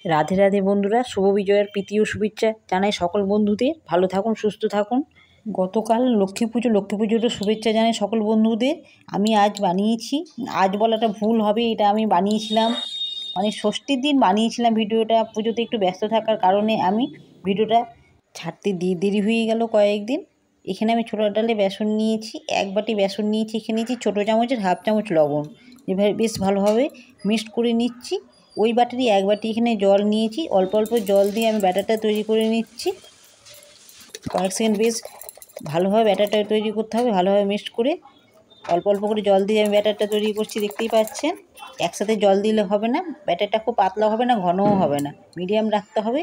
রাধে রাধে বন্ধুরা, শুভ বিজয়ের প্রীতি ও শুভেচ্ছা জানাই সকল বন্ধুদের। ভালো থাকুন, সুস্থ থাকুন। গতকাল লক্ষ্মী পুজোরও শুভেচ্ছা জানাই সকল বন্ধুদের। আমি আজ বানিয়েছি, আজ বলাটা ভুল হবে, এটা আমি বানিয়েছিলাম মানে ষষ্ঠীর দিন বানিয়েছিলাম ভিডিওটা। পুজোতে একটু ব্যস্ত থাকার কারণে আমি ভিডিওটা ছাড়তে দেরি হয়ে গেল কয়েকদিন। এখানে আমি ছোটো ডালে বেসন নিয়েছি, 1 বাটি বেসন নিয়েছি। এখানে নিয়েছি ছোটো চামচের 1/2 চামচ লবণ। এভাবে বেশ ভালোভাবে মিক্সড করে নিচ্ছি। ওই বাটিরই 1 বাটি এখানে জল নিয়েছি। অল্প অল্প জল দিয়ে আমি ব্যাটারটা তৈরি করে নিচ্ছি। কয়েক সেকেন্ড বেশ ভালোভাবে ব্যাটারটা তৈরি করতে হবে। ভালোভাবে মিক্সড করে অল্প অল্প করে জল দিয়ে আমি ব্যাটারটা তৈরি করছি, দেখতেই পাচ্ছেন। একসাথে জল দিলে হবে না, ব্যাটারটা খুব পাতলা হবে না, ঘনও হবে না, মিডিয়াম রাখতে হবে।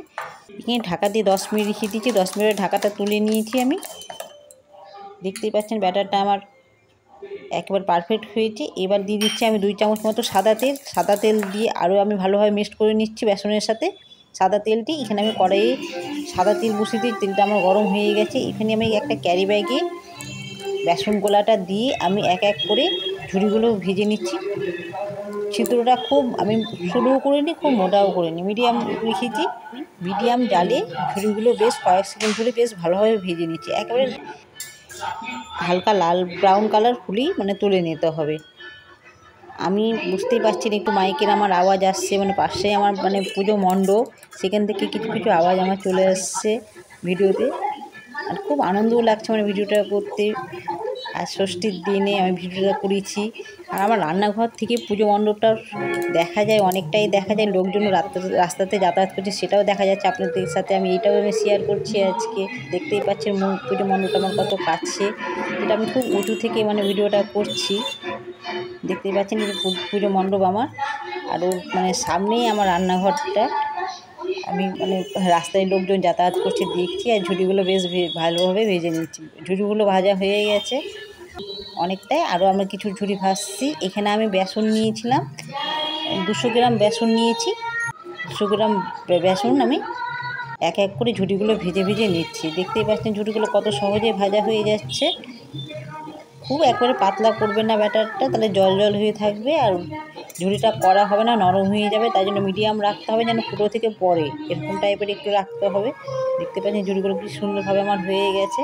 এখানে ঢাকা দিয়ে 10 মিনিট রেখে দিয়েছি। 10 মিনিটের ঢাকাটা তুলে নিয়েছি আমি। দেখতেই পাচ্ছেন ব্যাটারটা আমার একেবারে পারফেক্ট হয়েছে। এবার দিয়ে দিচ্ছি আমি 2 চামচ মতো সাদা তেল দিয়ে আরও আমি ভালোভাবে মিক্সড করে নিচ্ছি বেসনের সাথে। সাদা তেলটি এখানে আমি কড়াইয়ে সাদা তেল বসিয়ে দিই। তেলটা আমার গরম হয়ে গেছে। এখানে আমি একটা ক্যারি ব্যাগে বেসন গোলাটা দিয়ে আমি এক এক করে ঝুড়িগুলো ভেজে নিচ্ছি। ছিদ্রটা খুব আমি সরুও করে নিই, খুব মোটাও করে নিই, মিডিয়াম রেখেছি। মিডিয়াম জালে ঝুড়িগুলো বেশ কয়েক সেকেন্ড ধরে বেশ ভালোভাবে ভেজে নিচ্ছি। একেবারে হালকা লাল ব্রাউন কালার হলেই মানে তুলে নিতে হবে। আমি বুঝতেই পারছি না, একটু মাইকের আমার আওয়াজ আসছে, মানে পাশে আমার মানে পুজো মণ্ডপ, সেখান থেকে কিছু কিছু আওয়াজ আমার চলে আসছে ভিডিওতে। আর খুব আনন্দও লাগছে মানে ভিডিওটা করতে। আর ষষ্ঠীর দিনে আমি ভিডিওটা করেছি। আর আমার রান্নাঘর থেকে পুজো মণ্ডপটা দেখা যায়, অনেকটাই দেখা যায়। লোকজন রাস্তাতে যাতায়াত করছে, সেটাও দেখা যাচ্ছে আপনাদের সাথে। আমি এইটাও আমি শেয়ার করছি আজকে। দেখতেই পাচ্ছেন পুজো মণ্ডপটা আমার কত কাছে। এটা আমি খুব উঁচু থেকে মানে ভিডিওটা করছি। দেখতেই পাচ্ছেন এই যে পুজো মণ্ডপ আমার, আর ওর মানে সামনেই আমার রান্নাঘরটা। আমি মানে রাস্তায় লোকজন যাতায়াত করছে দেখছি, আর ঝুড়িগুলো বেশ ভালোভাবে ভেজে নিচ্ছি। ঝুড়িগুলো ভাজা হয়ে গেছে অনেকটাই, আরও আমরা কিছু ঝুড়ি ভাজছি। এখানে আমি বেসন নিয়েছিলাম 200 গ্রাম বেসন নিয়েছি। 200 গ্রাম বেসন আমি এক এক করে ঝুড়িগুলো ভেজে নিচ্ছি। দেখতেই পাচ্ছেন ঝুড়িগুলো কত সহজে ভাজা হয়ে যাচ্ছে। খুব একবারে পাতলা করবেন না ব্যাটারটা, তাহলে জল জল হয়ে থাকবে আর ঝুড়িটা কড়া হবে না, নরম হয়ে যাবে। তাই জন্য মিডিয়াম রাখতে হবে, যেন ফুটো থেকে পড়ে, এরকম টাইপের একটু রাখতে হবে। দেখতে পাচ্ছেন ঝুড়িগুলো কি সুন্দরভাবে আমার হয়ে গেছে।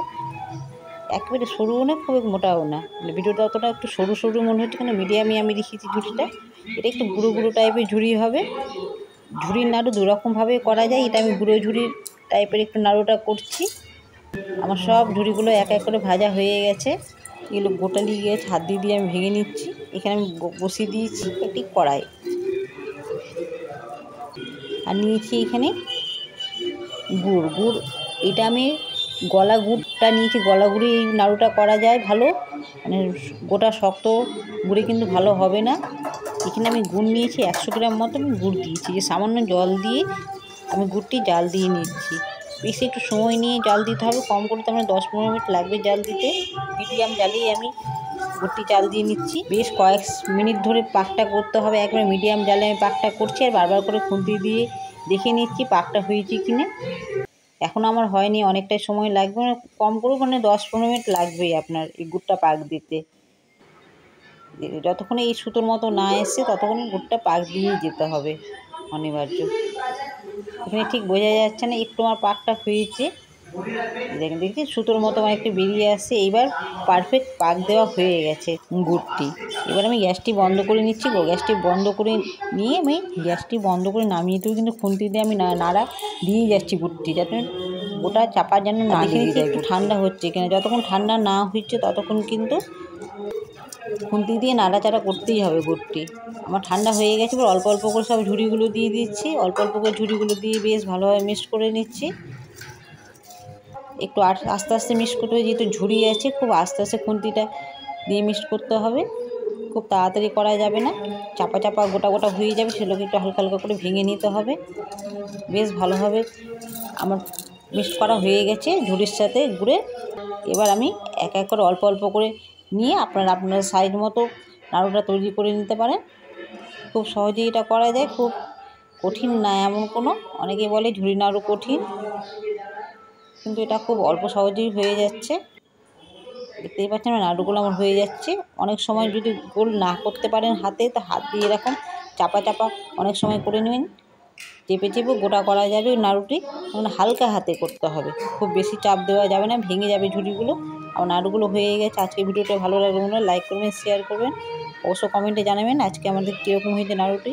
একেবারে সরুও না, খুব মোটাও না, ভিডিওটা অতটা একটু সরু সরু মনে হচ্ছে, কেন মিডিয়ামই আমি রেখেছি ঝুড়িটা। এটা একটু গুঁড়ো গুঁড়ো টাইপের ঝুড়ি হবে। ঝুড়ির নাড়ু দুরকমভাবে করা যায়, এটা আমি গুঁড়ো ঝুড়ির টাইপের একটু নাড়ুটা করছি। আমার সব ঝুড়িগুলো এক এক করে ভাজা হয়ে গেছে। এগুলো গোটালি গিয়েছে, হাত দিয়ে আমি ভেঙে নিচ্ছি। এখানে আমি বসিয়ে দিয়েছি একটি কড়াই, আর নিয়েছি এখানে গুড়। এটা আমি গলা গুড়টা নিয়েছি। গলা গুড়ে এই নাড়ুটা করা যায় ভালো, মানে গোটা শক্ত গুড়ে কিন্তু ভালো হবে না। এখানে আমি গুড় নিয়েছি 100 গ্রাম মতো। আমি গুড় দিয়েছি, যে সামান্য জল দিয়ে আমি গুড়টি জাল দিয়ে নিচ্ছি। বেশি একটু সময় নিয়ে জাল দিতে হবে, কম করে তো আমার 10-15 মিনিট লাগবে জাল দিতে। মিডিয়াম জালেই আমি গুড়টি জাল দিয়ে নিচ্ছি। বেশ কয়েক মিনিট ধরে পাকটা করতে হবে, একবারে মিডিয়াম জালে আমি পাকটা করছি, আর বারবার করে খুন্তি দিয়ে দেখে নিচ্ছি পাকটা হয়েছে কিনা। এখন আমার হয়নি, অনেকটাই সময় লাগবে, মানে কম করে মানে 10-15 মিনিট লাগবেই আপনার এই গুড়টা পাক দিতে। যতক্ষণ এই সুতোর মতো না এসছে ততক্ষণ গুড়টা পাক দিয়েই যেতে হবে অনিবার্য। এখানে ঠিক বোঝা যাচ্ছে না, একটু আমার পাকটা হয়েছে, দেখছি সুতোর মতো আমার একটু বেরিয়ে আসছে। এইবার পারফেক্ট পাক দেওয়া হয়ে গেছে গুড়টি। এবার আমি গ্যাসটি বন্ধ করে নিচ্ছি। গ্যাসটি বন্ধ করে নিয়ে আমি গ্যাসটি বন্ধ করে নামিয়েতেও কিন্তু খুন্তি দিয়ে আমি নাড়া দিয়ে যাচ্ছি গুড়টি, যাতে গোটা চাপা যেন না লেগে যায়। একটু ঠান্ডা হচ্ছে কিনা, যতক্ষণ ঠান্ডা না হচ্ছে ততক্ষণ কিন্তু খুন্তি দিয়ে নাড়াচাড়া করতেই হবে গুড়টি। আমার ঠান্ডা হয়ে গেছে, এবার অল্প অল্প করে সব ঝুড়িগুলো দিয়ে দিচ্ছি। অল্প অল্প করে ঝুড়িগুলো দিয়ে বেশ ভালোভাবে মিক্সড করে নিচ্ছি। একটু আস্তে আস্তে মিক্স করতে হবে, যেহেতু ঝুড়ি আছে, খুব আস্তে আস্তে খুন্তিটা দিয়ে মিক্স করতে হবে। খুব তাড়াতাড়ি করা যাবে না, চাপা চাপা গোটা গোটা হয়ে যাবে, সেগুলোকে একটু হালকা হালকা করে ভেঙে নিতে হবে। বেশ ভালোভাবে আমার মিক্স করা হয়ে গেছে ঝুড়ির সাথে গুড়ে। এবার আমি এক এক করে অল্প অল্প করে নিয়ে আপনার সাইজ মতো নাড়ুটা তৈরি করে নিতে পারেন। খুব সহজেই এটা করা যায়, খুব কঠিন না এমন কোনো। অনেকে বলে ঝুড়ি নাড়ু কঠিন, কিন্তু এটা খুব অল্প সহজেই হয়ে যাচ্ছে। দেখতেই পাচ্ছেন নাড়ুগুলো আমার হয়ে যাচ্ছে। অনেক সময় যদি গোল না করতে পারেন হাতে, তো হাত দিয়ে এরকম চাপা চাপা অনেক সময় করে নেবেন, চেপে চেপে গোটা করা যাবে নাড়ুটি, মানে হালকা হাতে করতে হবে, খুব বেশি চাপ দেওয়া যাবে না, ভেঙে যাবে ঝুড়িগুলো। আমার নাড়ুগুলো হয়ে গেছে। আজকে ভিডিওটা ভালো লাগলে লাইক করবেন, শেয়ার করবেন, অবশ্য কমেন্টে জানাবেন আজকে আমাদের কীরকম হয়েছে নাড়ুটি।